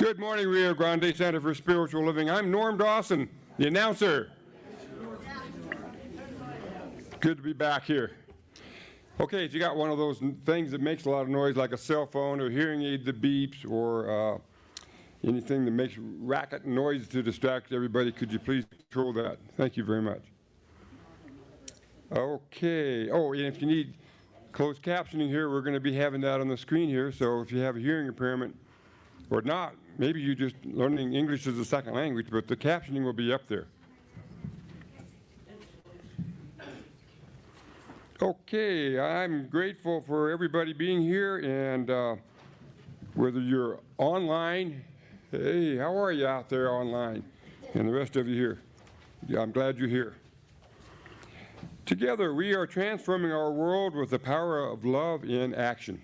Good morning, Rio Grande Center for Spiritual Living. I'm Norm Dawson, the announcer. Good to be back here. Okay, if you got one of those things that makes a lot of noise, like a cell phone or hearing aid that beeps or anything that makes racket noise to distract everybody, could you please control that? Thank you very much. Okay. Oh, and if you need closed captioning here, we're going to be having that on the screen here. So if you have a hearing impairment or not, maybe you're just learning English as a second language, but the captioning will be up there. Okay, I'm grateful for everybody being here, and whether you're online, hey, how are you out there online? And the rest of you here. Yeah, I'm glad you're here. Together, we are transforming our world with the power of love in action.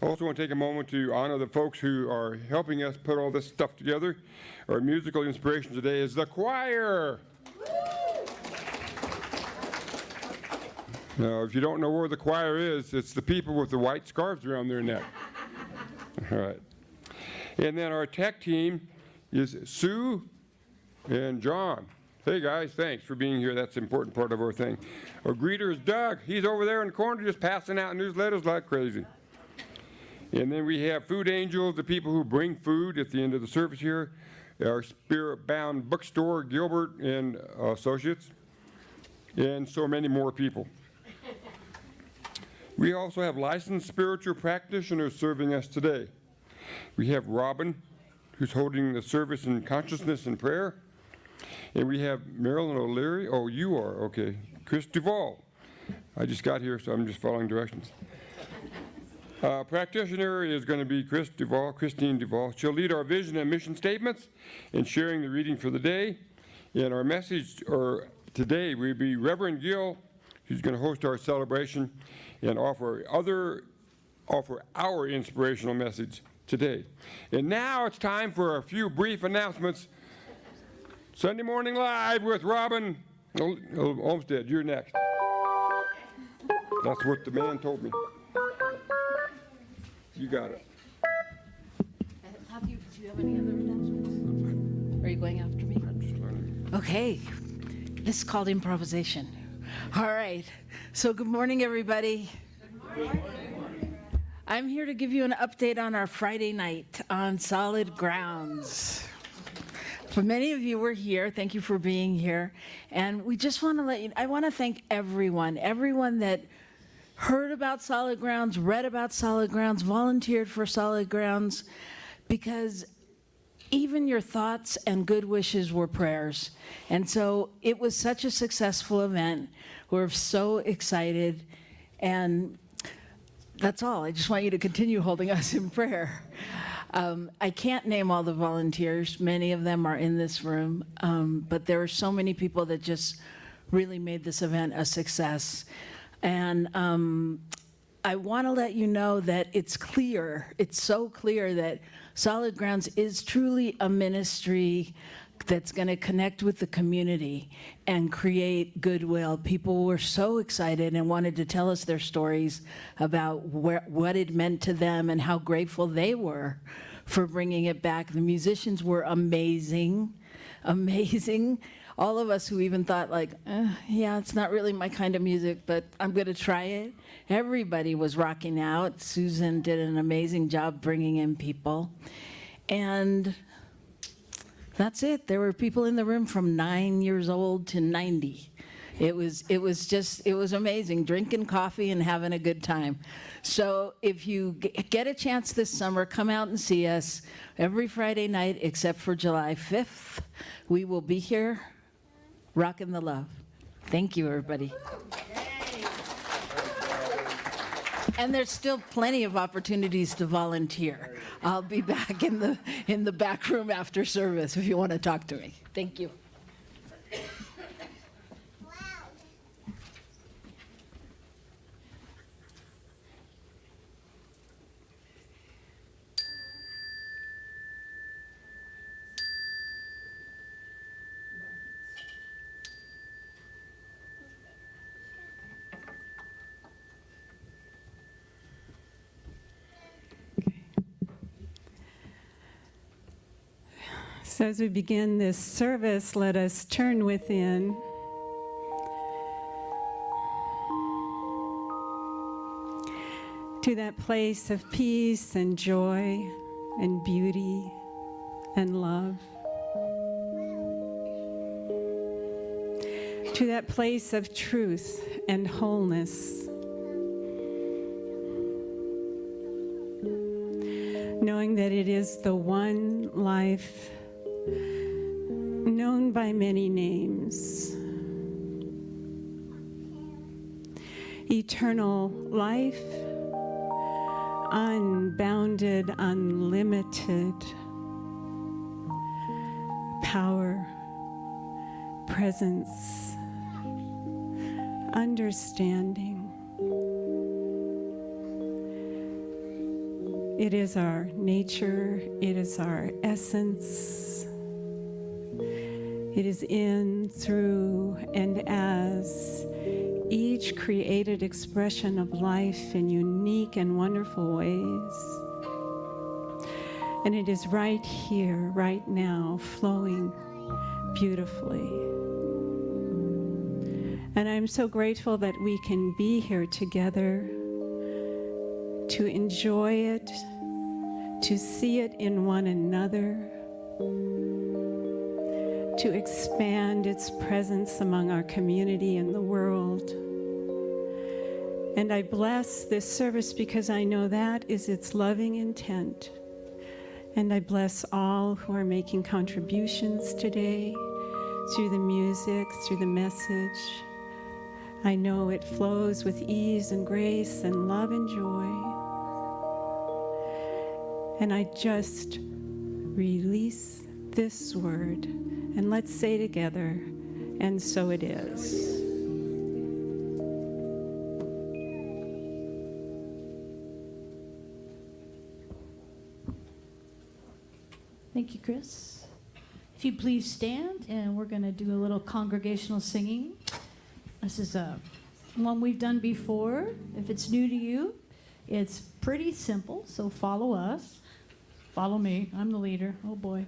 I also want to take a moment to honor the folks who are helping us put all this stuff together. Our musical inspiration today is the choir. Now, if you don't know where the choir is, it's the people with the white scarves around their neck. All right. And then our tech team is Sue and John. Hey guys, thanks for being here. That's an important part of our thing. Our greeter is Doug. He's over there in the corner just passing out newsletters like crazy. And then we have food angels, the people who bring food at the end of the service here. Our spirit-bound bookstore, Gilbert and Associates, and so many more people. We also have licensed spiritual practitioners serving us today. We have Robin, who's holding the service in consciousness and prayer. And we have Marilyn O'Leary. Oh, you are, okay. Chris Duvall. I just got here, so I'm just following directions. Practitioner is going to be Christine Duvall. She'll lead our vision and mission statements and sharing the reading for the day. And our message today will be Reverend Gill, who's going to host our celebration and offer our inspirational message today. And now it's time for a few brief announcements. Sunday Morning Live with Robin Olmsted. You're next. That's what the man told me. You got it. Do you have any other announcements? Are you going after me? I'm just learning. Okay. This is called improvisation. All right. So good morning, everybody. Good morning. I'm here to give you an update on our Friday night on Solid Grounds. For many of you were here. Thank you for being here. And we just want to I want to thank everyone that heard about Solid Grounds, read about Solid Grounds, volunteered for Solid Grounds, because even your thoughts and good wishes were prayers. And so it was such a successful event. We're so excited. And that's all. I just want you to continue holding us in prayer. I can't name all the volunteers. Many of them are in this room. But there are so many people that just really made this event a success. And I want to let you know that it's so clear that Solid Grounds is truly a ministry that's going to connect with the community and create goodwill. People were so excited and wanted to tell us their stories about what it meant to them and how grateful they were for bringing it back. The musicians were amazing. All of us who even thought yeah, it's not really my kind of music, but I'm going to try it. Everybody was rocking out. Susan did an amazing job bringing in people. And that's it. There were people in the room from 9 years old to 90. It was amazing, drinking coffee and having a good time. So if you get a chance this summer, come out and see us every Friday night except for July 5th. We will be here rocking the love. Thank you, everybody. And there's still plenty of opportunities to volunteer. I'll be back in the back room after service if you want to talk to me. Thank you. So as we begin this service, let us turn within. To that place of peace and joy and beauty and love. To that place of truth and wholeness. Knowing that it is the one life known by many names. Eternal life, unbounded, unlimited power, presence, understanding. It is our nature, it is our essence. It is in, through, and as each created expression of life in unique and wonderful ways. And it is right here, right now, flowing beautifully. And I'm so grateful that we can be here together to enjoy it, to see it in one another, to expand its presence among our community and the world. And I bless this service because I know that is its loving intent. And I bless all who are making contributions today through the music, through the message. I know it flows with ease and grace and love and joy. And I just release this word. And let's say together, and so it is. Thank you, Chris. If you please stand, and we're going to do a little congregational singing. This is one we've done before. If it's new to you, it's pretty simple, so follow us. Follow me. I'm the leader. Oh, boy.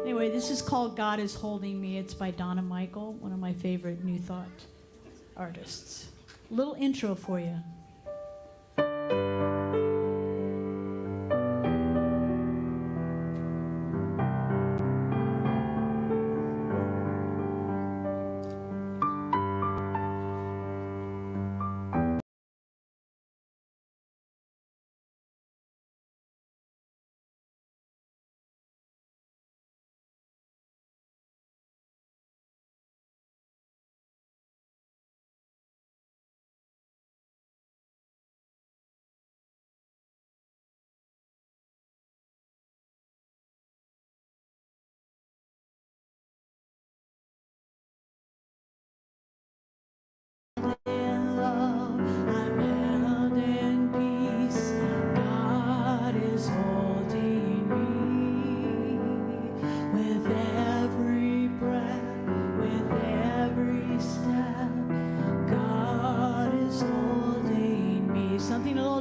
Anyway, this is called God is Holding Me. It's by Donna Michael, one of my favorite New Thought artists. A little intro for you.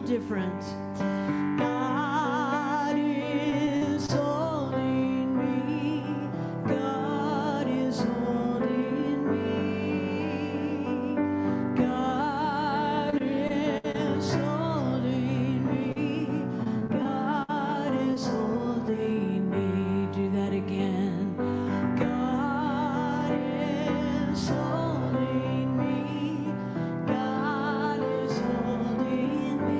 Different. God is holding me. God is holding me. God is holding me. God is holding me. Do that again. God is holding me. God is holding me.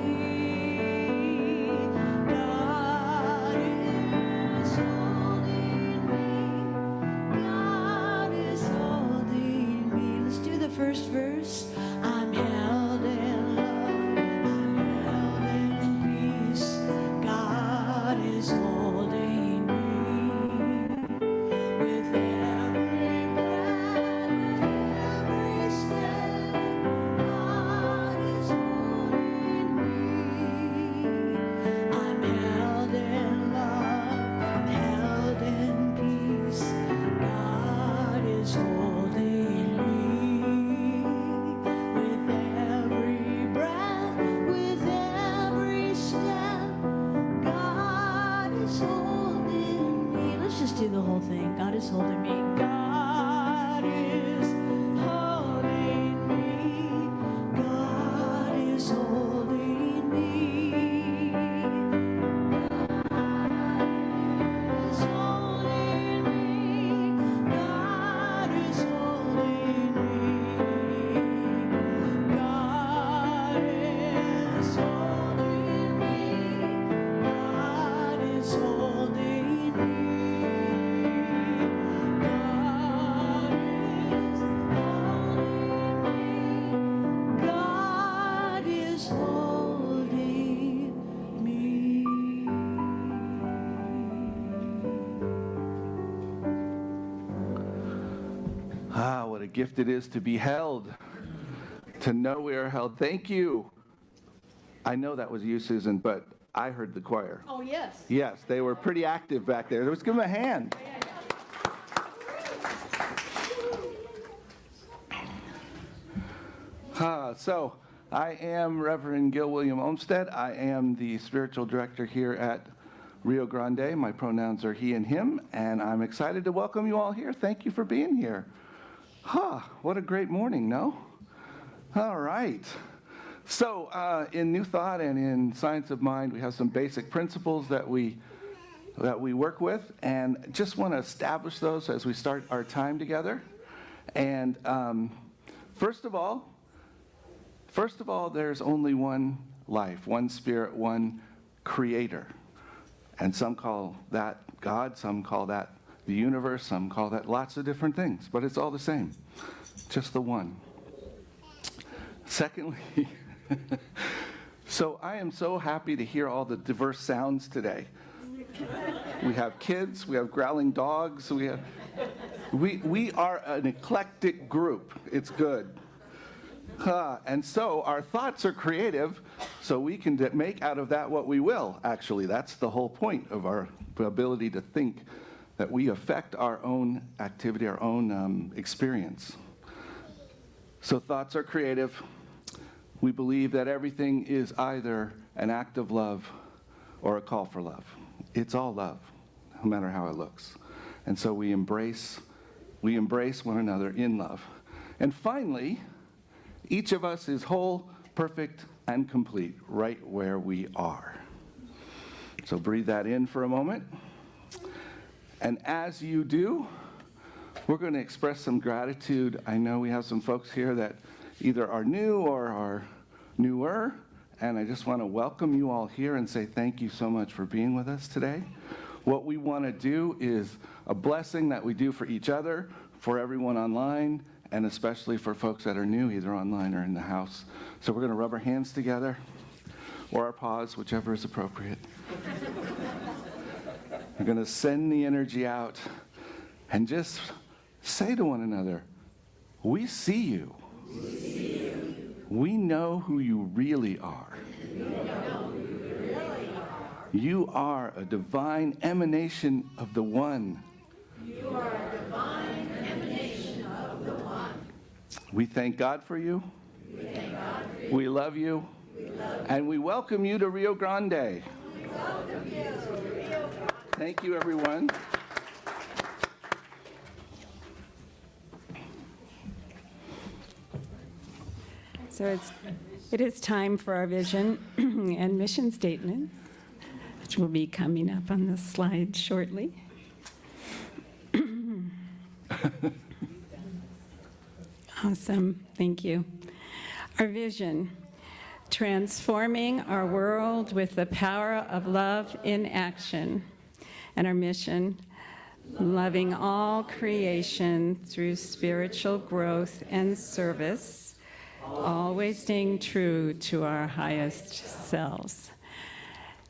just do the whole thing. God is holding me. God is holding me. God is holding me. Is holding me. God is holding me. God is holding me. God is holding me. God is holding me. Ah, what a gift it is to be held, to know we are held. Thank you. I know that was you, Susan, but I heard the choir. Oh, yes. Yes, they were pretty active back there. Let's give them a hand. So I am Reverend Gil William Olmsted. I am the spiritual director here at Rio Grande. My pronouns are he and him, and I'm excited to welcome you all here. Thank you for being here. What a great morning, no? All right. So in New Thought and in Science of Mind, we have some basic principles that we work with, and just want to establish those as we start our time together. And first of all, there's only one life, one spirit, one creator. And some call that God, some call that the universe, some call that lots of different things, but it's all the same, just the one. Secondly, so I am so happy to hear all the diverse sounds today. We have kids, we have growling dogs, we are an eclectic group. It's good. And so our thoughts are creative, so we can make out of that what we will, actually. That's the whole point of our ability to think, that we affect our own activity, our own experience. So thoughts are creative. We believe that everything is either an act of love or a call for love. It's all love, no matter how it looks. And so we embrace one another in love. And finally, each of us is whole, perfect, and complete right where we are. So breathe that in for a moment. And as you do, we're going to express some gratitude. I know we have some folks here that either are new or are newer, and I just want to welcome you all here and say thank you so much for being with us today. What we want to do is a blessing that we do for each other, for everyone online, and especially for folks that are new, either online or in the house. So we're going to rub our hands together, or our paws, whichever is appropriate. We're going to send the energy out and just say to one another, we see you. We know who you really are. You are a divine emanation of the One. You are a divine emanation of the One. We thank God for you. We thank God for you. We love you. We love you. And we welcome you to Rio Grande. We welcome you to Rio Grande. Thank you, everyone. So it is time for our vision and mission statements, which will be coming up on the slide shortly. Awesome, thank you. Our vision, transforming our world with the power of love in action. And our mission, loving all creation through spiritual growth and service, always staying true to our highest selves.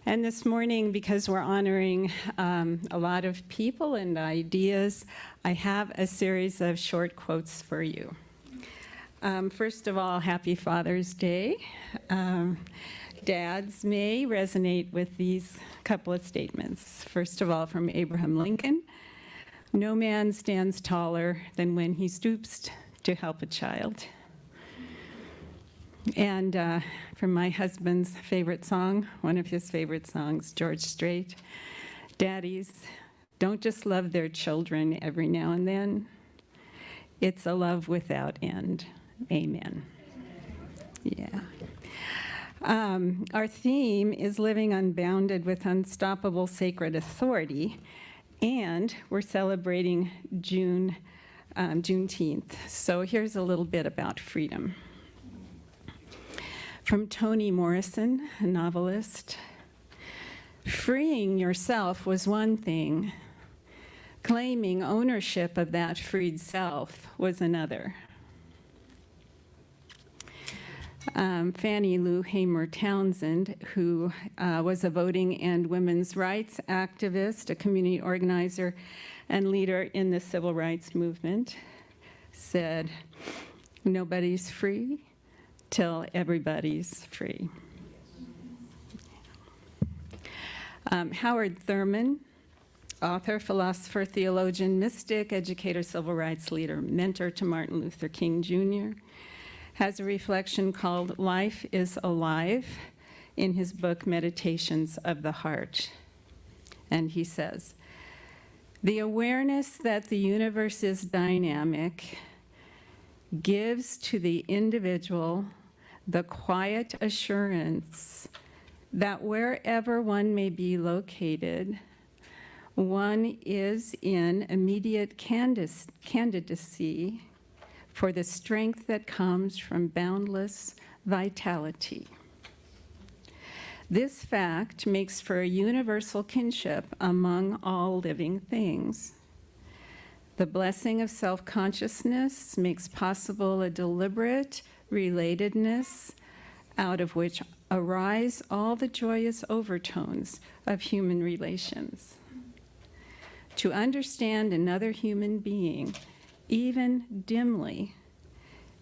And this morning, because we're honoring a lot of people and ideas, I have a series of short quotes for you. First of all, happy Father's Day. Dads may resonate with these couple of statements. First of all, from Abraham Lincoln, no man stands taller than when he stoops to help a child. And from my husband's favorite song, one of his favorite songs, George Strait, Daddies, don't just love their children every now and then. It's a love without end. Amen. Yeah. Our theme is living unbounded with unstoppable sacred authority, and we're celebrating Juneteenth. So here's a little bit about freedom. From Toni Morrison, a novelist, freeing yourself was one thing. Claiming ownership of that freed self was another. Fannie Lou Hamer Townsend, who was a voting and women's rights activist, a community organizer, and leader in the civil rights movement, said, "Nobody's free till everybody's free." Howard Thurman, author, philosopher, theologian, mystic, educator, civil rights leader, mentor to Martin Luther King Jr., has a reflection called Life is Alive in his book Meditations of the Heart. And he says, "The awareness that the universe is dynamic gives to the individual the quiet assurance that wherever one may be located, one is in immediate candidacy for the strength that comes from boundless vitality. This fact makes for a universal kinship among all living things. The blessing of self-consciousness makes possible a deliberate relatedness out of which arise all the joyous overtones of human relations. To understand another human being, even dimly,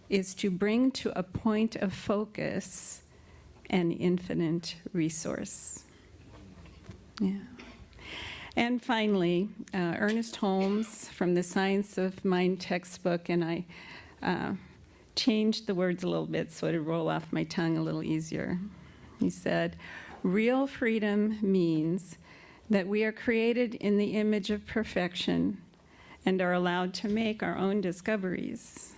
is to bring to a point of focus an infinite resource." Yeah. And finally, Ernest Holmes from the Science of Mind textbook, and I changed the words a little bit so it'd roll off my tongue a little easier. He said, "Real freedom means that we are created in the image of perfection and are allowed to make our own discoveries.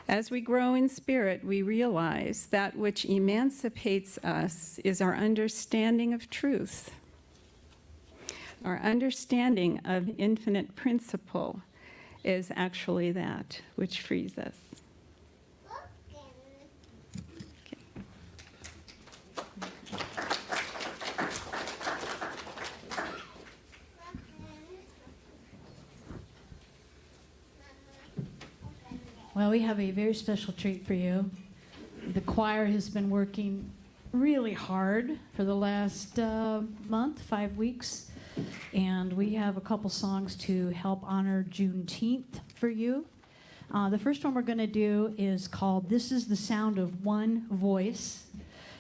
As we grow in spirit, we realize that which emancipates us is our understanding of truth. Our understanding of infinite principle is actually that which frees us." Well, we have a very special treat for you. The choir has been working really hard for the last month, 5 weeks, and we have a couple songs to help honor Juneteenth for you. The first one we're going to do is called "This is the Sound of One Voice,"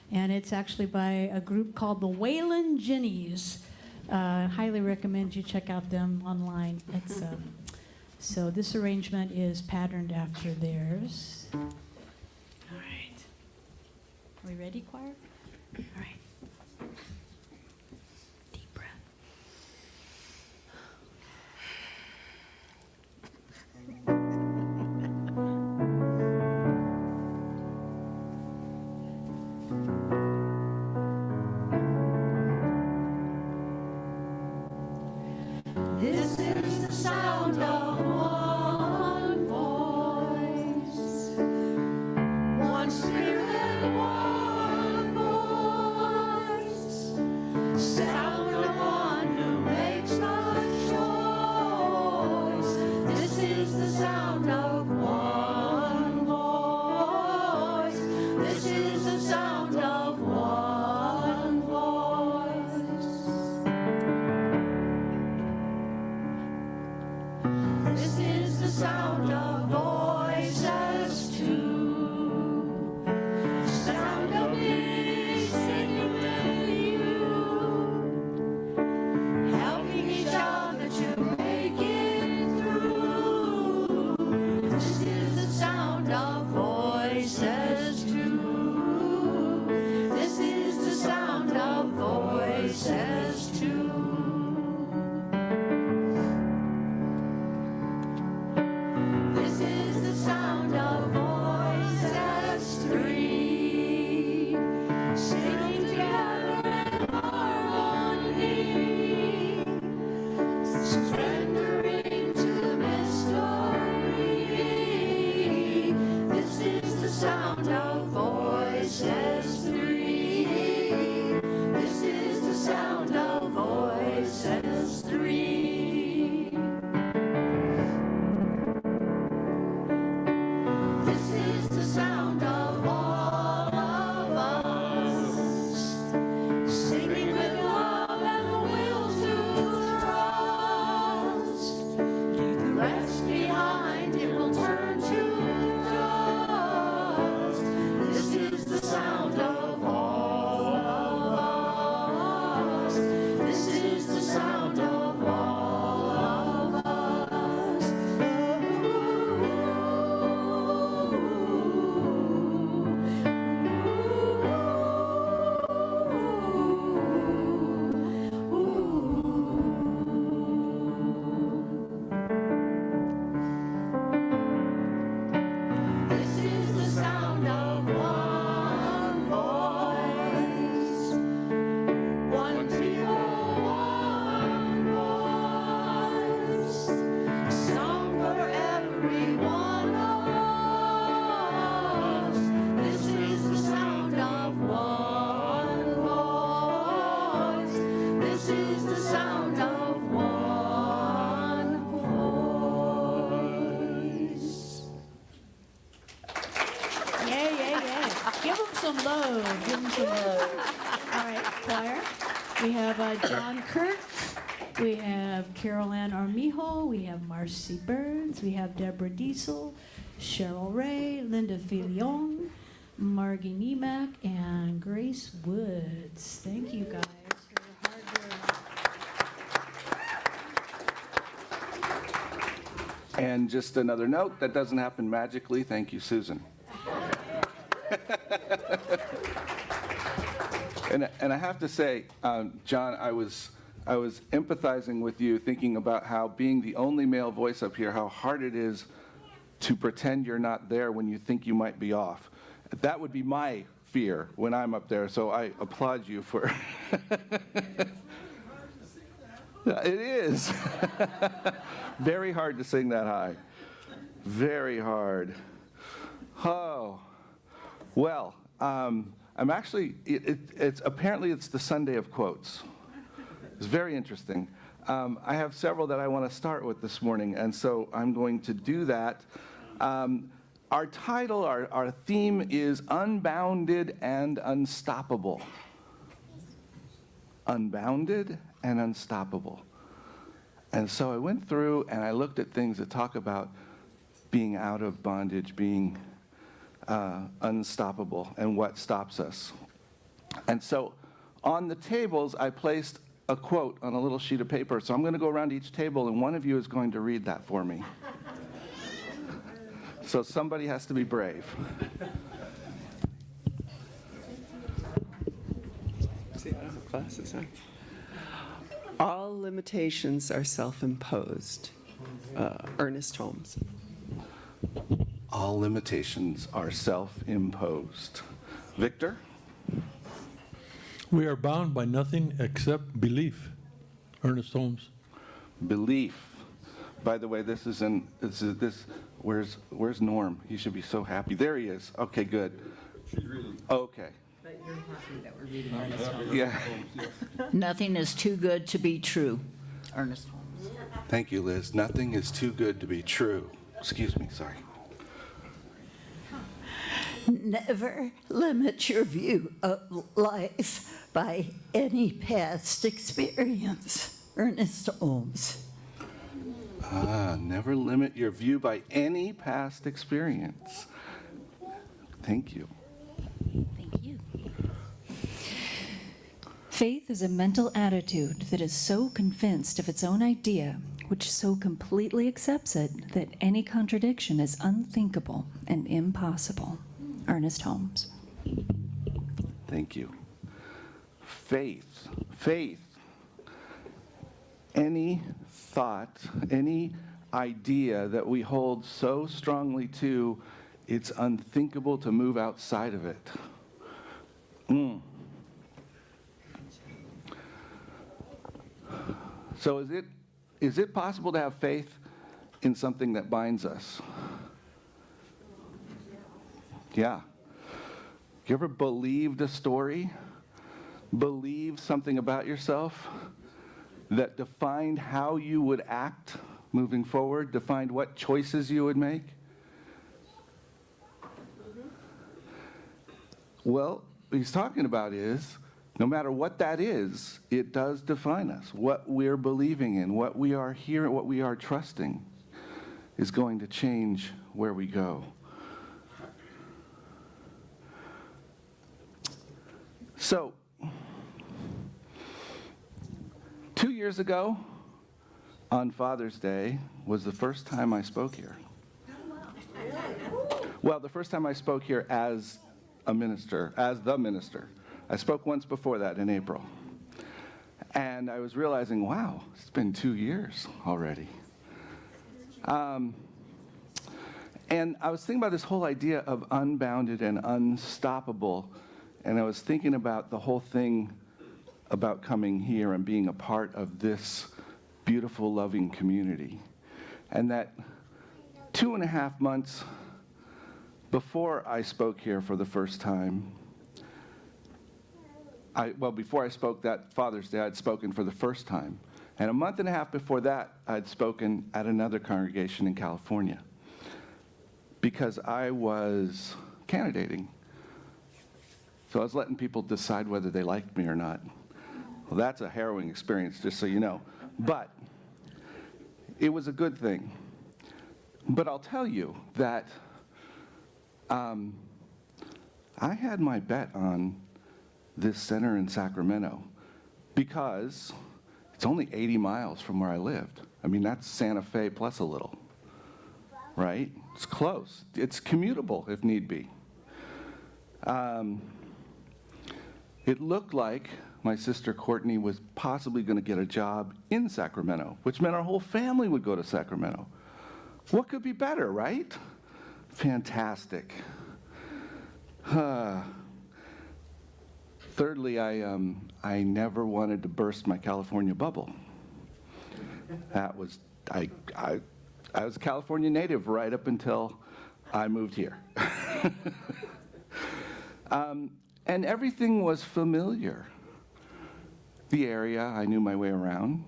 and it's actually by a group called the Waylon Jennies. Highly recommend you check out them online. It's so this arrangement is patterned after theirs. All right. Are we ready, choir? All right. Deep breath. This is the sound of one voice, one spirit, one voice, sound of one who makes the choice. This is the sound of one voice. This is the sound of one voice. This is the sound of voices too. The sound of me singing with you, helping each other to make it through. This is the sound of voices too. This is the sound of voices too. love. Give him some love. All right, choir. We have John Kurt. We have Carol Ann Armijo. We have Marcy Burns. We have Deborah Diesel, Cheryl Ray, Linda Filion, Margie Niemak, and Grace Woods. Thank you guys for your hard work. And just another note, that doesn't happen magically. Thank you, Susan. And I have to say, John, I was empathizing with you, thinking about how being the only male voice up here, how hard it is to pretend you're not there when you think you might be off. That would be my fear when I'm up there, so I applaud you for... It is. Very hard to sing that high. Very hard. Oh, well, I'm actually, it's apparently it's the Sunday of quotes. It's very interesting. I have several that I want to start with this morning, and so I'm going to do that. Our title, our theme is Unbounded and Unstoppable. Unbounded and unstoppable. And so I went through and I looked at things that talk about being out of bondage, being unstoppable, and what stops us. And so on the tables, I placed a quote on a little sheet of paper. So I'm going to go around each table, and one of you is going to read that for me. So somebody has to be brave. See, I don't have glasses, huh? All limitations are self-imposed. Ernest Holmes. All limitations are self-imposed. Victor? We are bound by nothing except belief. Ernest Holmes. Belief. By the way, where's Norm? He should be so happy. There he is. Okay, good. She's reading. Okay. But you're happy that we're reading Ernest Holmes. Yeah. Nothing is too good to be true. Ernest Holmes. Thank you, Liz. Nothing is too good to be true. Excuse me, sorry. Never limit your view of life by any past experience. Ernest Holmes. Never limit your view by any past experience. Thank you. Thank you. Faith is a mental attitude that is so convinced of its own idea, which so completely accepts it, that any contradiction is unthinkable and impossible. Ernest Holmes. Thank you. Faith. Faith. Any thought, any idea that we hold so strongly to, it's unthinkable to move outside of it. So is it possible to have faith in something that binds us? Yeah. You ever believed a story? Believe something about yourself that defined how you would act moving forward, defined what choices you would make? Well, what he's talking about is, no matter what that is, it does define us. What we're believing in, what we are hearing, what we are trusting is going to change where we go. So, 2 years ago, on Father's Day, was the first time I spoke here. Well, the first time I spoke here as a minister, as the minister. I spoke once before that in April. And I was realizing, wow, it's been 2 years already. And I was thinking about this whole idea of unbounded and unstoppable. And I was thinking about the whole thing about coming here and being a part of this beautiful, loving community. And that 2.5 months before I spoke here for the first time, before I spoke that Father's Day, I'd spoken for the first time. And 1.5 months before that, I'd spoken at another congregation in California because I was candidating So I was letting people decide whether they liked me or not. Well, that's a harrowing experience, just so you know. But it was a good thing. But I'll tell you that I had my bet on this center in Sacramento because it's only 80 miles from where I lived. I mean, that's Santa Fe plus a little, right? It's close. It's commutable if need be. It looked like my sister Courtney was possibly going to get a job in Sacramento, which meant our whole family would go to Sacramento. What could be better, right? Fantastic. Thirdly, I never wanted to burst my California bubble. That was, I was a California native right up until I moved here. And everything was familiar. The area, I knew my way around.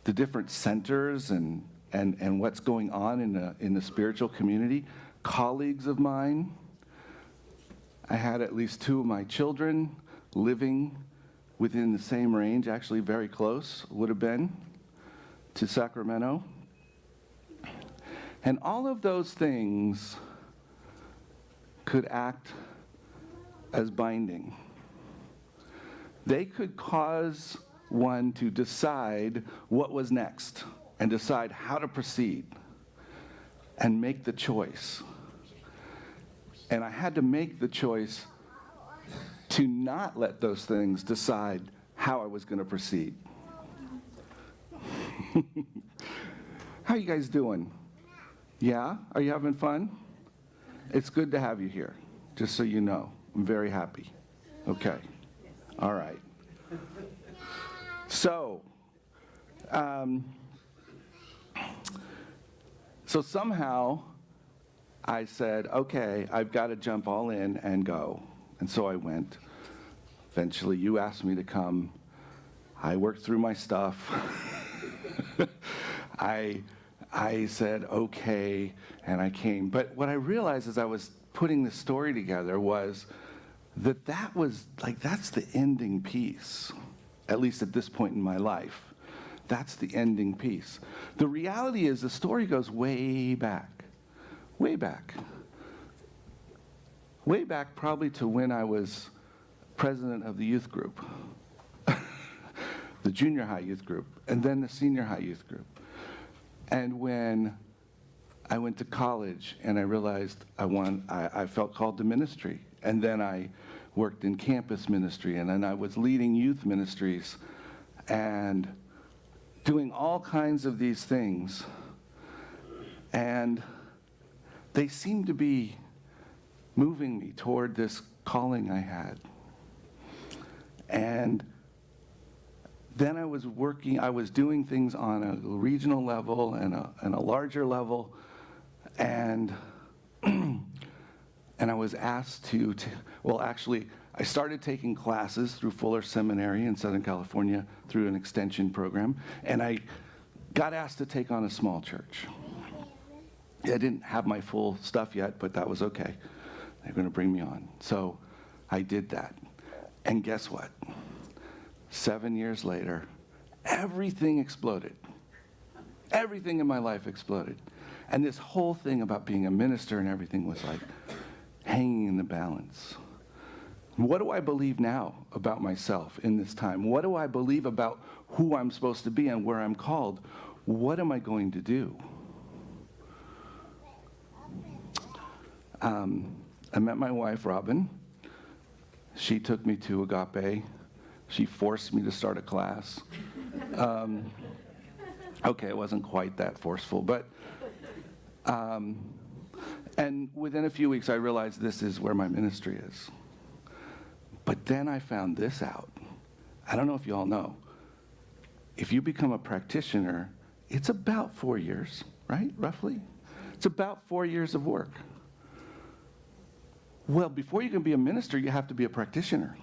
The different centers and what's going on in the spiritual community. Colleagues of mine. I had at least 2 of my children living within the same range, actually very close would have been to Sacramento. And all of those things could act as binding. They could cause one to decide what was next and decide how to proceed and make the choice. And I had to make the choice to not let those things decide how I was going to proceed. How you guys doing? Yeah? Are you having fun? It's good to have you here, just so you know. I'm very happy. Okay. All right. So somehow I said, okay, I've got to jump all in and go. And so I went. Eventually, you asked me to come. I worked through my stuff. I said, okay, and I came. But what I realized as I was putting this story together was that's the ending piece, at least at this point in my life. That's the ending piece. The reality is the story goes way back. Way back. Way back probably to when I was president of the youth group, the junior high youth group, and then the senior high youth group. And when I went to college and I realized I felt called to ministry. And then I worked in campus ministry, and then I was leading youth ministries and doing all kinds of these things. And they seemed to be moving me toward this calling I had. And then I was doing things on a regional level and a larger level, and I was asked I started taking classes through Fuller Seminary in Southern California through an extension program, and I got asked to take on a small church. I didn't have my full stuff yet, but that was okay. They're going to bring me on. So I did that. And guess what? 7 years later, everything exploded. Everything in my life exploded. And this whole thing about being a minister and everything was like hanging in the balance. What do I believe now about myself in this time? What do I believe about who I'm supposed to be and where I'm called? What am I going to do? I met my wife, Robin. She took me to Agape. She forced me to start a class. Okay, it wasn't quite that forceful, but and within a few weeks I realized this is where my ministry is. But then I found this out. I don't know if you all know. If you become a practitioner, it's about 4 years, right? Roughly. It's about 4 years of work. Well, before you can be a minister, you have to be a practitioner.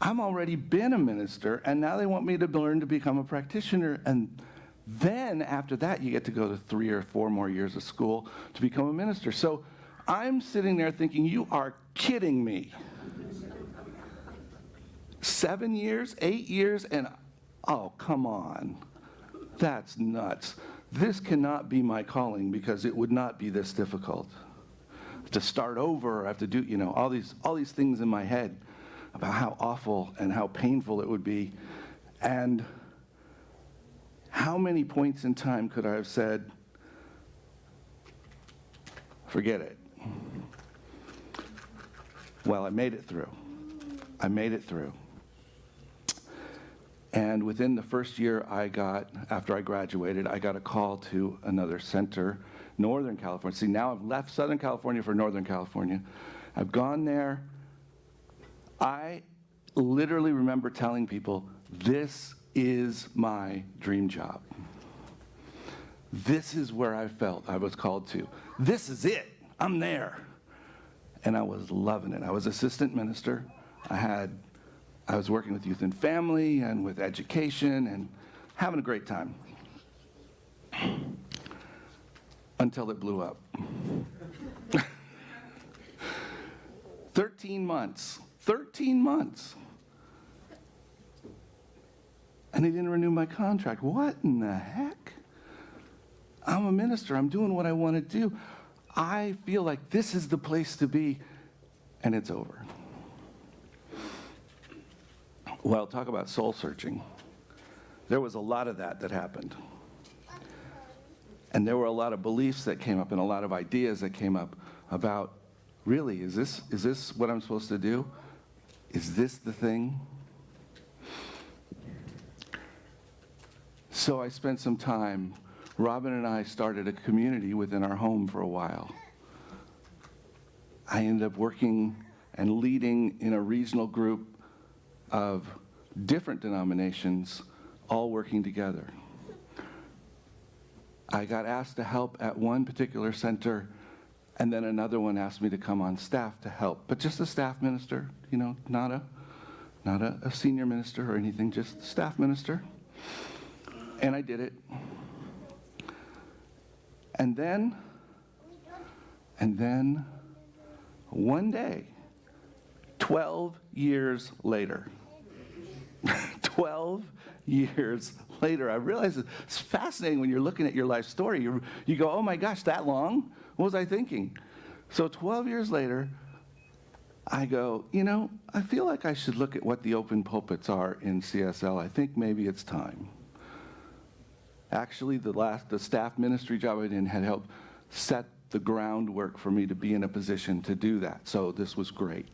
I'm already been a minister, and now they want me to learn to become a practitioner. And then after that, you get to go to 3 or 4 more years of school to become a minister. So I'm sitting there thinking, you are kidding me. 7 years, 8 years, and oh, come on. That's nuts. This cannot be my calling because it would not be this difficult. To start over, I have to do, all these things in my head about how awful and how painful it would be. And how many points in time could I have said, forget it? Well, I made it through. I made it through. And within the first year after I graduated, I got a call to another center, Northern California. See, now I've left Southern California for Northern California. I've gone there. I literally remember telling people, this is my dream job. This is where I felt I was called to. This is it. I'm there. And I was loving it. I was assistant minister. I was working with youth and family and with education and having a great time. Until it blew up. 13 months. 13 months. And they didn't renew my contract. What in the heck? I'm a minister. I'm doing what I want to do. I feel like this is the place to be, and it's over. Well, talk about soul searching. There was a lot of that happened. And there were a lot of beliefs that came up and a lot of ideas that came up about, really, is this what I'm supposed to do? Is this the thing? So I spent some time. Robin and I started a community within our home for a while. I ended up working and leading in a regional group of different denominations, all working together. I got asked to help at one particular center, and then another one asked me to come on staff to help, but just a staff minister, not a senior minister or anything, just a staff minister. And I did it. And then one day, 12 years later, 12 years later, I realized it's fascinating when you're looking at your life story. You go, oh my gosh, that long? What was I thinking? So 12 years later, I go, I feel like I should look at what the open pulpits are in CSL. I think maybe it's time. Actually, the staff ministry job I did had helped set the groundwork for me to be in a position to do that. So this was great.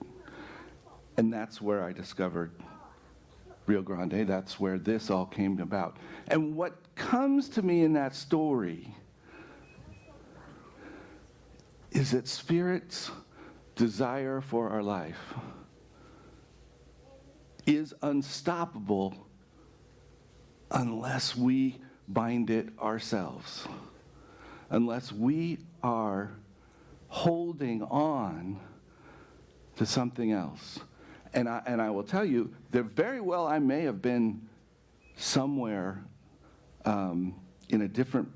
And that's where I discovered Rio Grande. That's where this all came about. And what comes to me in that story is that Spirit's desire for our life is unstoppable unless we bind it ourselves, unless we are holding on to something else. And I will tell you that very well I may have been somewhere in a different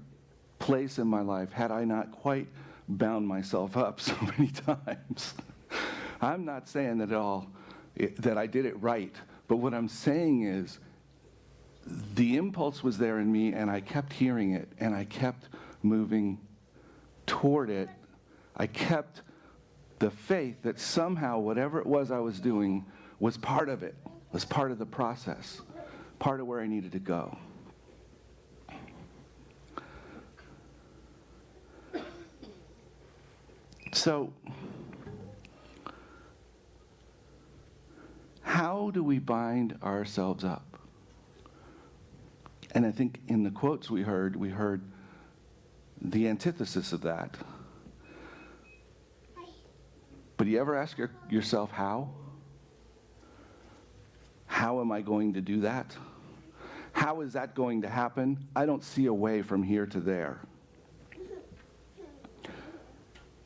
place in my life had I not quite bound myself up so many times. I'm not saying that I did it right, but what I'm saying is the impulse was there in me, and I kept hearing it, and I kept moving toward it. I kept the faith that somehow whatever it was I was doing was part of it, was part of the process, part of where I needed to go. So, how do we bind ourselves up? And I think in the quotes we heard the antithesis of that. But do you ever ask yourself how? How am I going to do that? How is that going to happen? I don't see a way from here to there.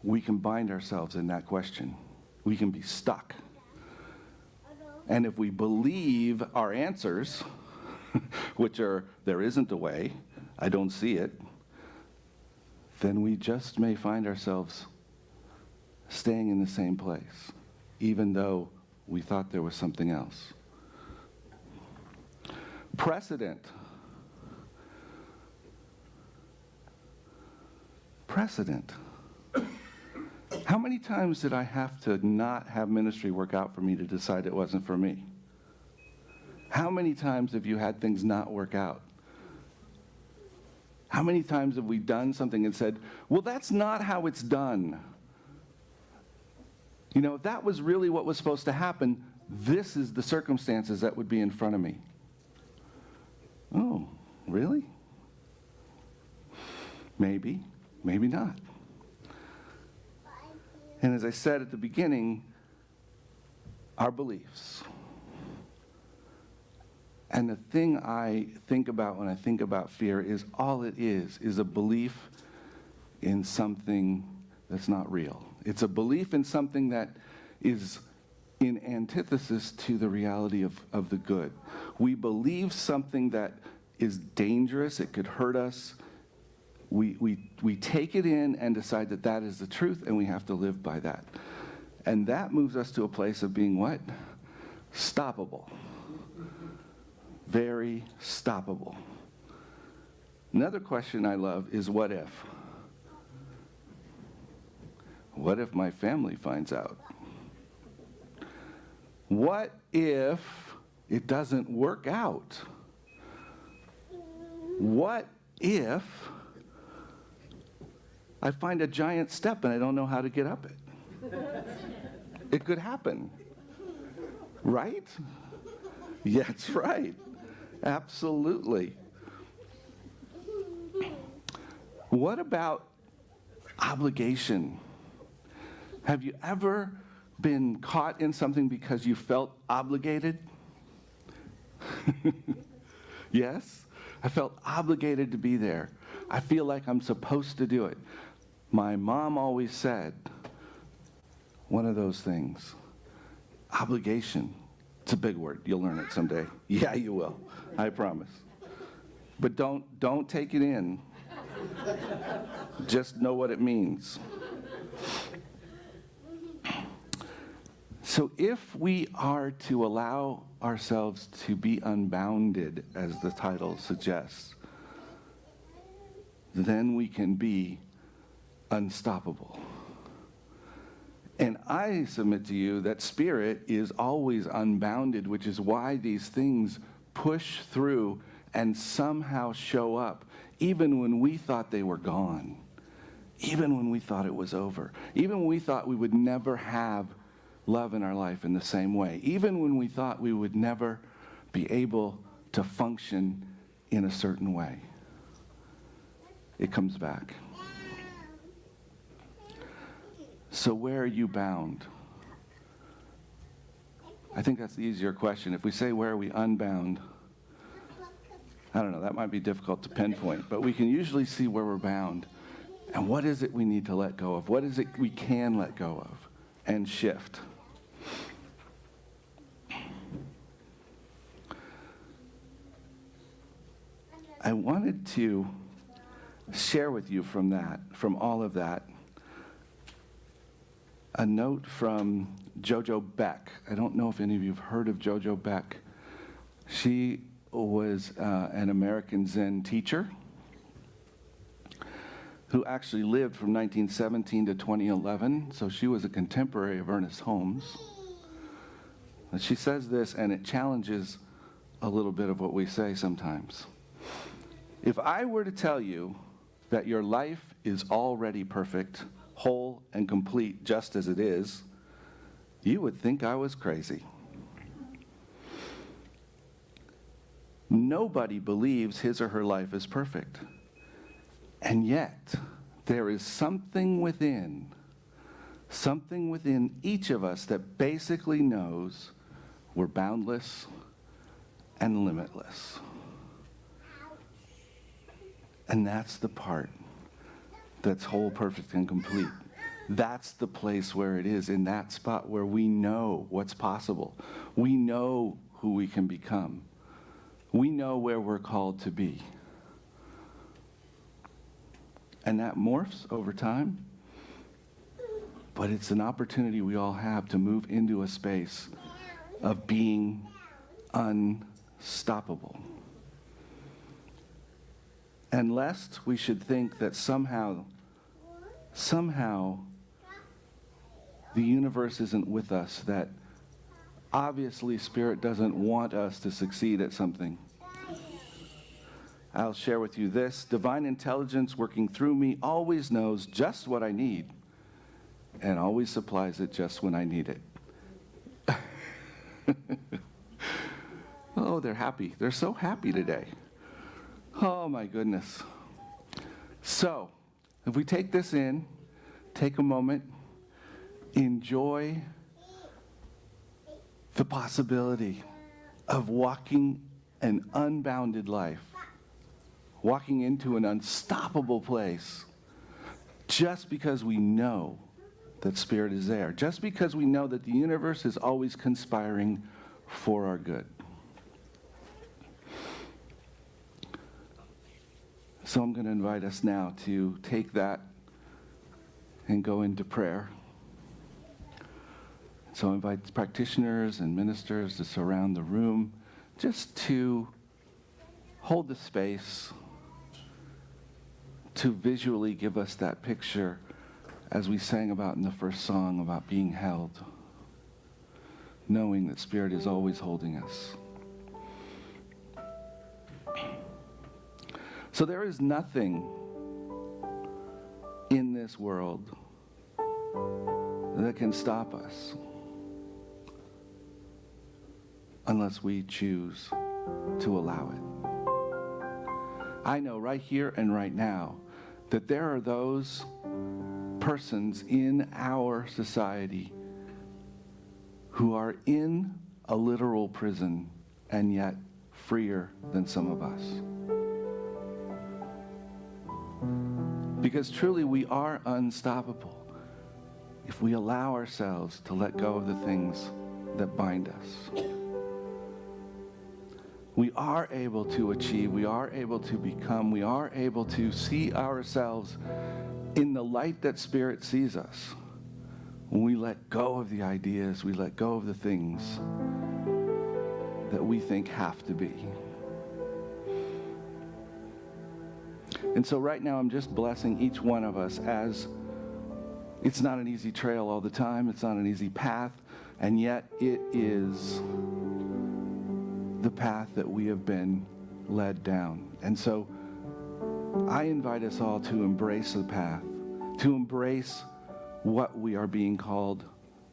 We can bind ourselves in that question. We can be stuck. And if we believe our answers, which are, there isn't a way, I don't see it, then we just may find ourselves staying in the same place, even though we thought there was something else. Precedent. Precedent. How many times did I have to not have ministry work out for me to decide it wasn't for me? How many times have you had things not work out? How many times have we done something and said, well, that's not how it's done. You know, if that was really what was supposed to happen, this is the circumstances that would be in front of me. Oh, really? Maybe, maybe not. And as I said at the beginning, our beliefs. And the thing I think about when I think about fear is all it is a belief in something that's not real. It's a belief in something that is in antithesis to the reality of the good. We believe something that is dangerous, it could hurt us. We take it in and decide that that is the truth, and we have to live by that. And that moves us to a place of being what? Stoppable. Very stoppable. Another question I love is what if? What if my family finds out? What if it doesn't work out? What if I find a giant step and I don't know how to get up it? It could happen. Right? Yeah, that's right. Absolutely. What about obligation? Have you ever been caught in something because you felt obligated? Yes? I felt obligated to be there. I feel like I'm supposed to do it. My mom always said one of those things. Obligation. It's a big word. You'll learn it someday. Yeah, you will. I promise. But don't take it in. Just know what it means. So if we are to allow ourselves to be unbounded, as the title suggests, then we can be unstoppable. And I submit to you that spirit is always unbounded, which is why these things push through and somehow show up, even when we thought they were gone, even when we thought it was over, even when we thought we would never have love in our life in the same way, even when we thought we would never be able to function in a certain way. It comes back. So where are you bound? I think that's the easier question. If we say, where are we unbound? I don't know, that might be difficult to pinpoint, but we can usually see where we're bound. And what is it we need to let go of? What is it we can let go of and shift? I wanted to share with you from all of that, a note from Jojo Beck. I don't know if any of you have heard of Jojo Beck. She was an American Zen teacher who actually lived from 1917 to 2011, so she was a contemporary of Ernest Holmes. And she says this, and it challenges a little bit of what we say sometimes. If I were to tell you that your life is already perfect, whole and complete just as it is, you would think I was crazy. Nobody believes his or her life is perfect. And yet, there is something within each of us that basically knows we're boundless and limitless. And that's the part that's whole, perfect, and complete. That's the place where it is, in that spot where we know what's possible. We know who we can become. We know where we're called to be. And that morphs over time. but it's an opportunity we all have to move into a space of being unstoppable. And lest we should think that somehow the universe isn't with us, that obviously Spirit doesn't want us to succeed at something. I'll share with you this. Divine intelligence working through me always knows just what I need and always supplies it just when I need it. Oh, they're happy. They're so happy today. Oh, my goodness. So, if we take this in, take a moment, enjoy the possibility of walking an unbounded life, walking into an unstoppable place, just because we know that Spirit is there, just because we know that the universe is always conspiring for our good. So I'm going to invite us now to take that and go into prayer. So I invite practitioners and ministers to surround the room just to hold the space, to visually give us that picture as we sang about in the first song about being held, knowing that Spirit is always holding us. So there is nothing in this world that can stop us unless we choose to allow it. I know right here and right now that there are those persons in our society who are in a literal prison and yet freer than some of us. Because truly we are unstoppable if we allow ourselves to let go of the things that bind us. We are able to achieve, we are able to become, we are able to see ourselves in the light that Spirit sees us. When we let go of the ideas, we let go of the things that we think have to be. And so right now I'm just blessing each one of us, as it's not an easy trail all the time, it's not an easy path, and yet it is the path that we have been led down. And so I invite us all to embrace the path, to embrace what we are being called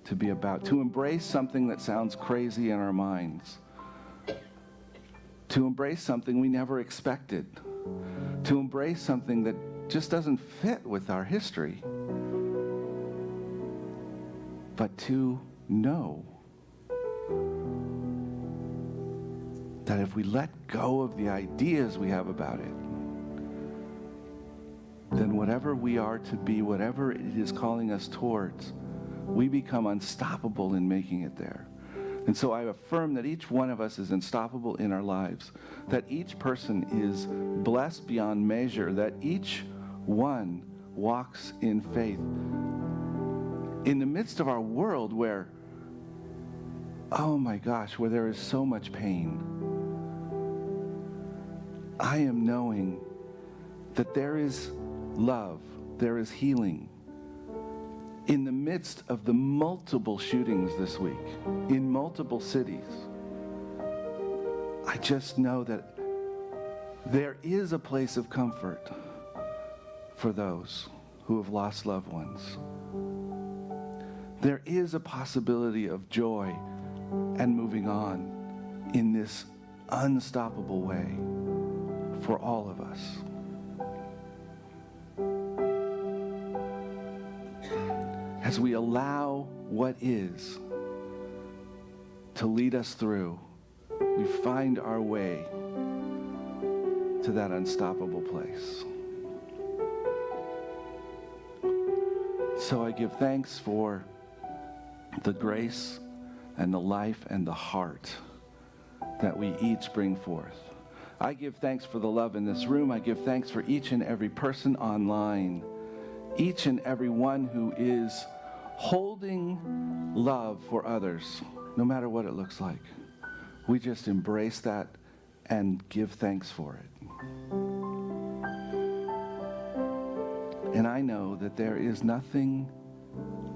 to be about, to embrace something that sounds crazy in our minds, to embrace something we never expected, to embrace something that just doesn't fit with our history, but to know that if we let go of the ideas we have about it, then whatever we are to be, whatever it is calling us towards, we become unstoppable in making it there. And so I affirm that each one of us is unstoppable in our lives, that each person is blessed beyond measure, that each one walks in faith. In the midst of our world where, oh my gosh, where there is so much pain, I am knowing that there is love, there is healing. In the midst of the multiple shootings this week, in multiple cities, I just know that there is a place of comfort for those who have lost loved ones. There is a possibility of joy and moving on in this unstoppable way for all of us. As we allow what is to lead us through, we find our way to that unstoppable place. So I give thanks for the grace and the life and the heart that we each bring forth. I give thanks for the love in this room. I give thanks for each and every person online, each and every one who is holding love for others, no matter what it looks like. We just embrace that and give thanks for it. And I know that there is nothing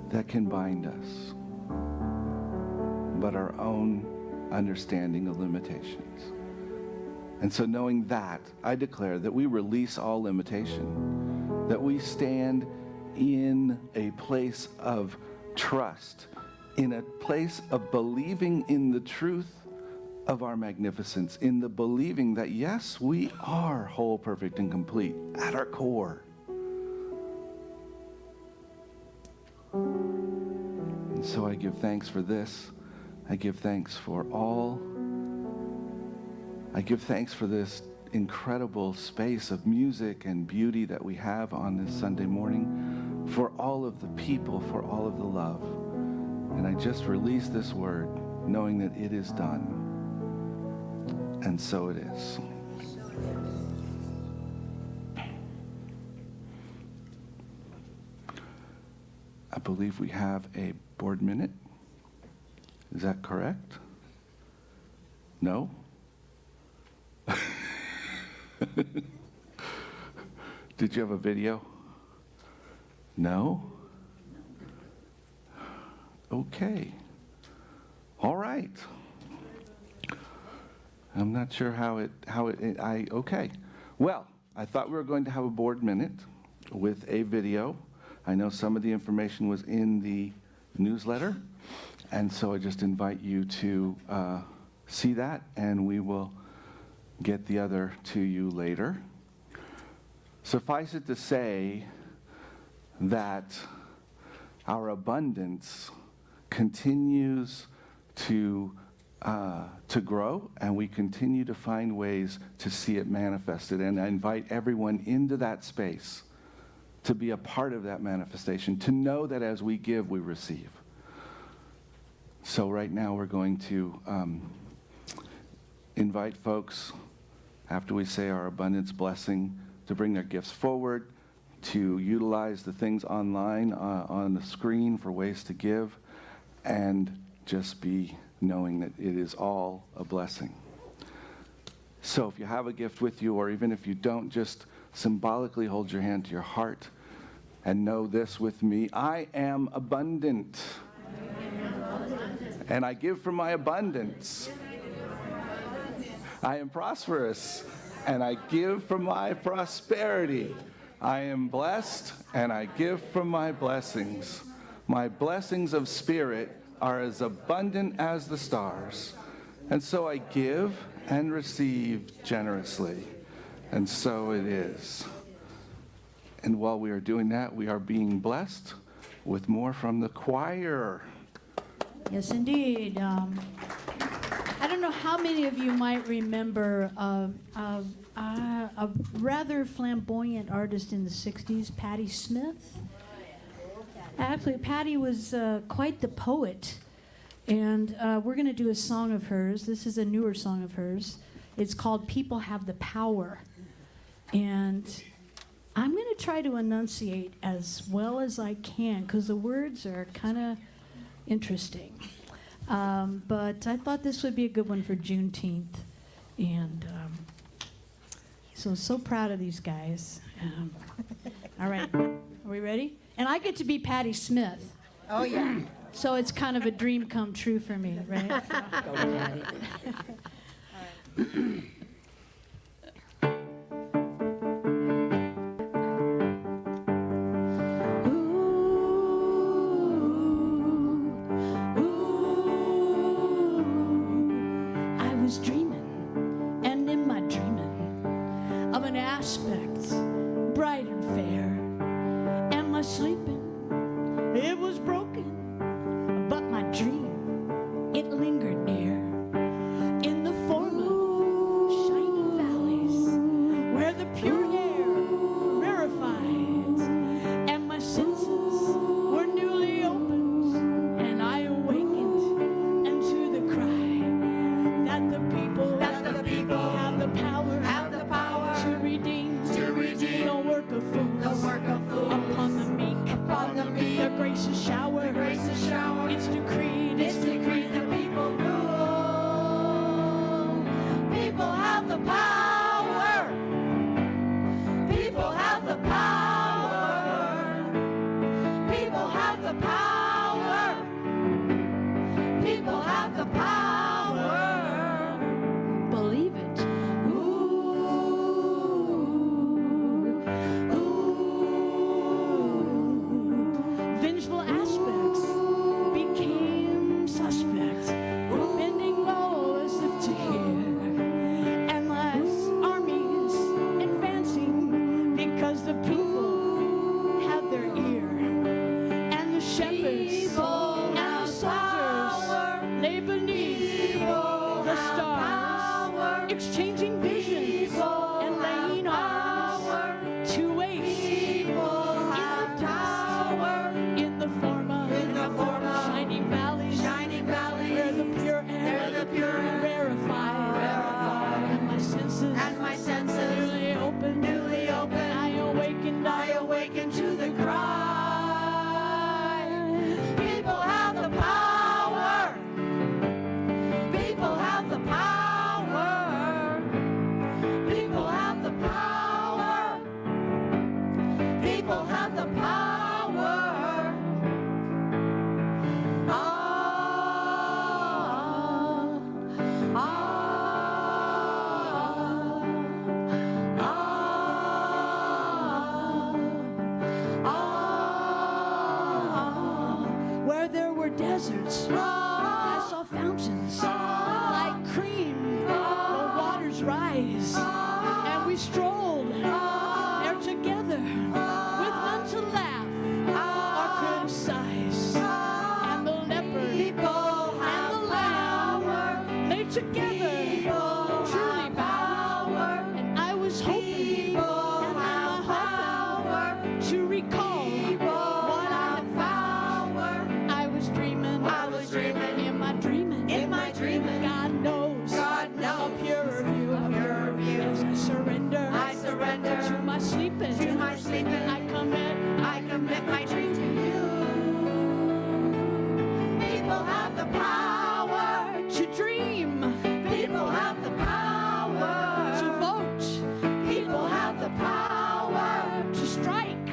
that can bind us but our own understanding of limitations. And so knowing that, I declare that we release all limitation, that we stand in a place of trust, in a place of believing in the truth of our magnificence, in the believing that, yes, we are whole, perfect, and complete at our core. And so I give thanks for this. I give thanks for all. I give thanks for this incredible space of music and beauty that we have on this Sunday morning, for all of the people, for all of the love. And I just release this word, knowing that it is done. And so it is. I believe we have a board minute. Is that correct? No? Did you have a video? No? Okay. All right. I'm not sure okay. Well, I thought we were going to have a board minute with a video. I know some of the information was in the newsletter, and so I just invite you to see that, and we will get the other to you later. Suffice it to say that our abundance continues to grow, and we continue to find ways to see it manifested. And I invite everyone into that space to be a part of that manifestation, to know that as we give, we receive. So right now we're going to invite folks, after we say our abundance blessing, to bring their gifts forward, to utilize the things online on the screen for ways to give, and just be knowing that it is all a blessing. So if you have a gift with you, or even if you don't, just symbolically hold your hand to your heart and know this with me: I am abundant. And I give from my abundance. I am prosperous, and I give from my prosperity. I am blessed, and I give from my blessings. My blessings of spirit are as abundant as the stars. And so I give and receive generously. And so it is. And while we are doing that, we are being blessed with more from the choir. Yes, indeed. I don't know how many of you might remember a rather flamboyant artist in the 60s, Patti Smith. Actually, Patti was quite the poet. And we're going to do a song of hers. This is a newer song of hers. It's called People Have the Power. And I'm going to try to enunciate as well as I can, because the words are kind of interesting. But I thought this would be a good one for Juneteenth. And so proud of these guys. All right, are we ready? And I get to be Patti Smith. Oh, yeah. So it's kind of a dream come true for me, right? I was dreaming, and in my dreaming, of an aspect bright and fair, and my sleeping, it was broken. But my dream, it lingered near, in the form of shining valleys, where the pure air rarefied, and my senses were newly opened, and I awakened into the cry that the people have the power to redeem the work of fools, upon the meek, the gracious shower awaken to the cry. People have the power. People have the power. People have the power. People have the power. Where there were deserts, I saw fountains like cream. The waters rise, and we strolled there together with none to laugh or criticize. And the leopard and the lamb lay together, truly bound. And I was hoping and my hope to recall what I had found. I was dreaming in my dreaming. God knows a purer view. As I surrender to my sleeping. I commit my dream to you. People have the power to dream. People have the power to vote. People have the power to strike.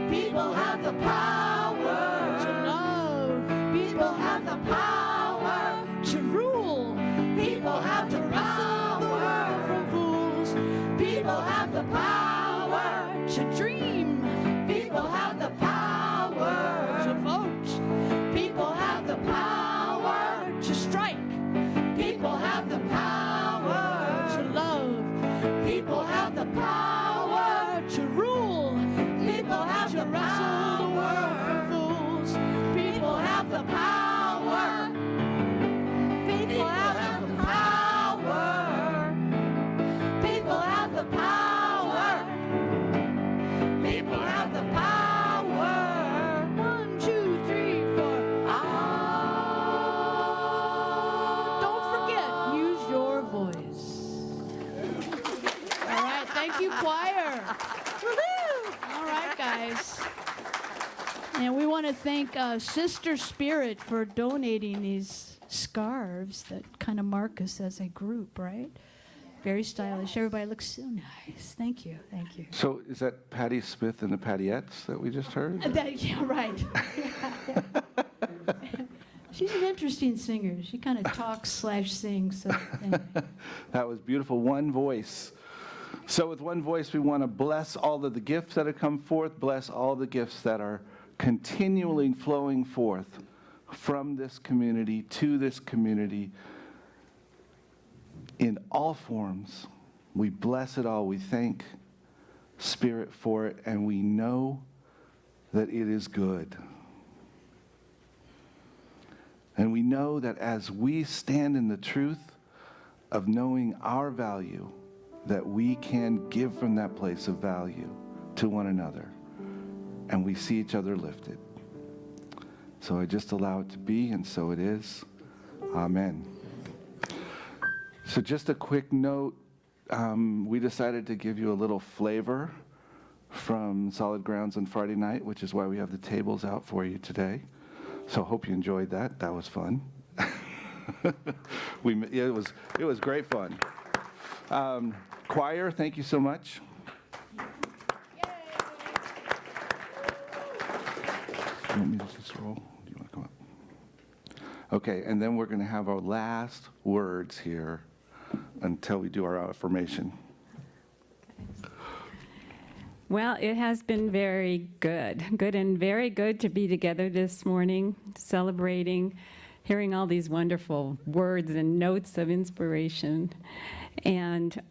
People have the power to love. People have the power to rule. People have to wrestle the world from fools. People have the power to dream. People have the power to vote. People have the power to strike. People have the power to love. People have the power to rule. People have to wrestle the world from fools. People have the power. People have the power. People have the power. People have the power. 1, 2, 3, 4. Don't forget, use your voice. All right, thank you, choir. All right, guys. And we want to thank Sister Spirit for donating these scarves that kind of mark us as a group, right? Very stylish. Everybody looks so nice. Thank you. Thank you. So is that Patti Smith and the Pattiettes that we just heard? Yeah, right. She's an interesting singer. She kind of talks/sings. So anyway. That was beautiful. One voice. So with one voice, we want to bless all of the gifts that have come forth, bless all the gifts that are continually flowing forth from this community to this community in all forms. We bless it all. We thank Spirit for it, and we know that it is good. And we know that as we stand in the truth of knowing our value, that we can give from that place of value to one another, and we see each other lifted. So I just allow it to be, and so it is. Amen. So just a quick note, we decided to give you a little flavor from Solid Grounds on Friday night, which is why we have the tables out for you today. So hope you enjoyed that. That was fun. It was great fun. Choir, thank you so much. You want me to just roll? Do you want to come up? Okay, and then we're going to have our last words here until we do our affirmation. Well, it has been very good and very good to be together this morning, celebrating, hearing all these wonderful words and notes of inspiration. And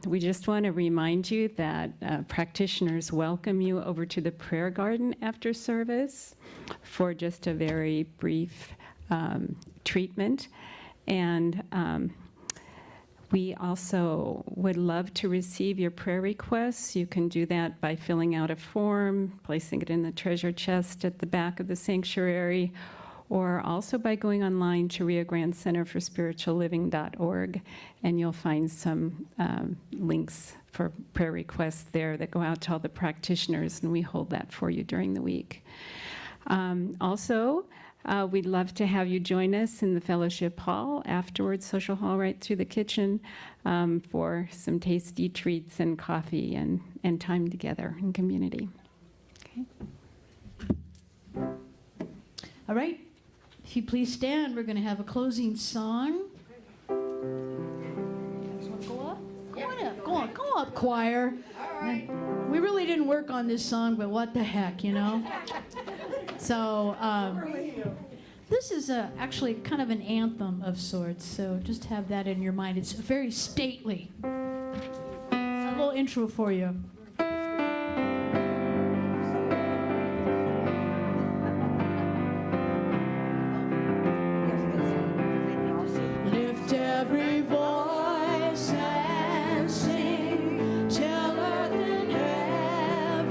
we just want to remind you that practitioners welcome you over to the prayer garden after service for just a very brief treatment. And we also would love to receive your prayer requests. You can do that by filling out a form, placing it in the treasure chest at the back of the sanctuary, or also by going online to Rio Grande Center for Spiritual.org, and you'll find some links for prayer requests there that go out to all the practitioners, and we hold that for you during the week. We'd love to have you join us in the fellowship hall afterwards, social hall right through the kitchen, for some tasty treats and coffee and time together in community. Okay. All right. If you please stand, we're going to have a closing song. You guys want to go up? Go on up. Go up, choir. We really didn't work on this song, but what the heck, you know? So this is actually kind of an anthem of sorts, so just have that in your mind. It's very stately. A little intro for you. Lift every voice and sing till earth and heaven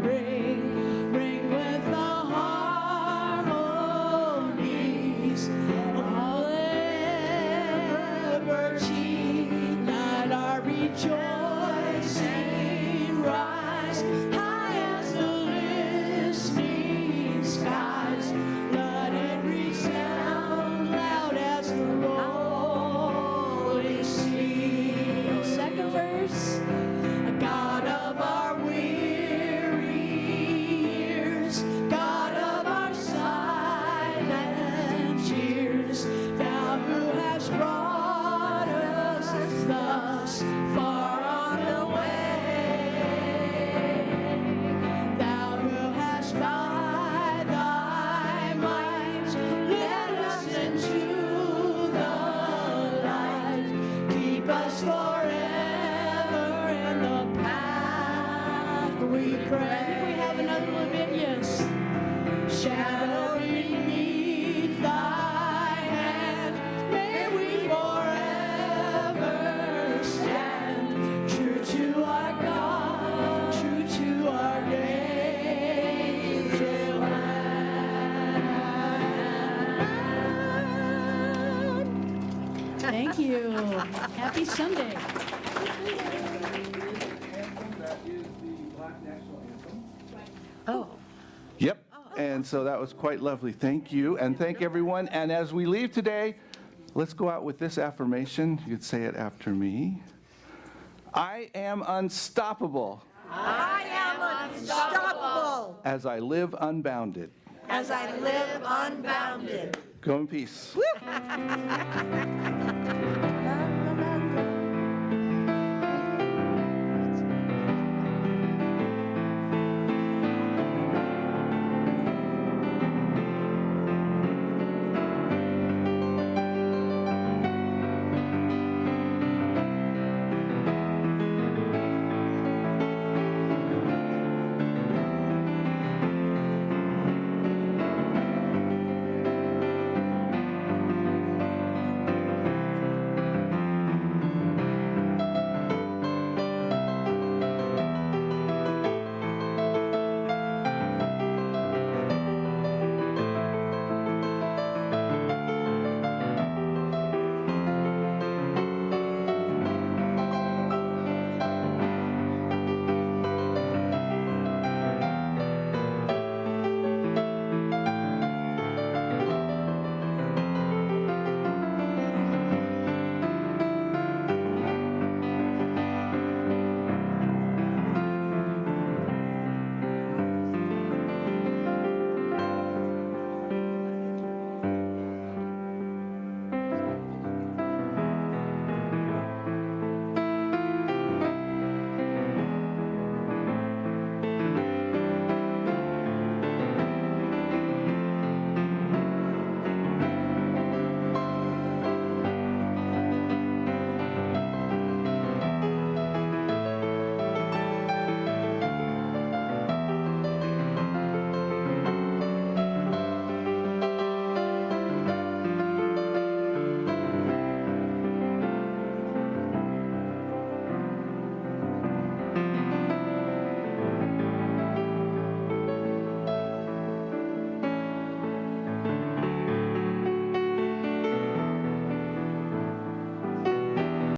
ring with the harmonies of liberty. Let our rejoicing rise high as the listening skies. Let it resound loud as the rolling sea. Second verse. God of our weary years, God of our silent tears, thou who hast brought us thus far on the way, thou who hast by thy might led us into the light, keep us forever in the path we pray. I think we have another little bit, yes. Shadow beneath thy hand, may we forever stand, true to our God, true to our angel land. Thank you. Happy Sunday. Yep. And so that was quite lovely. Thank you. And thank everyone. And as we leave today, let's go out with this affirmation. You could say it after me. I am unstoppable I am unstoppable as I live unbounded. as I live unbounded. Go in peace. Woo!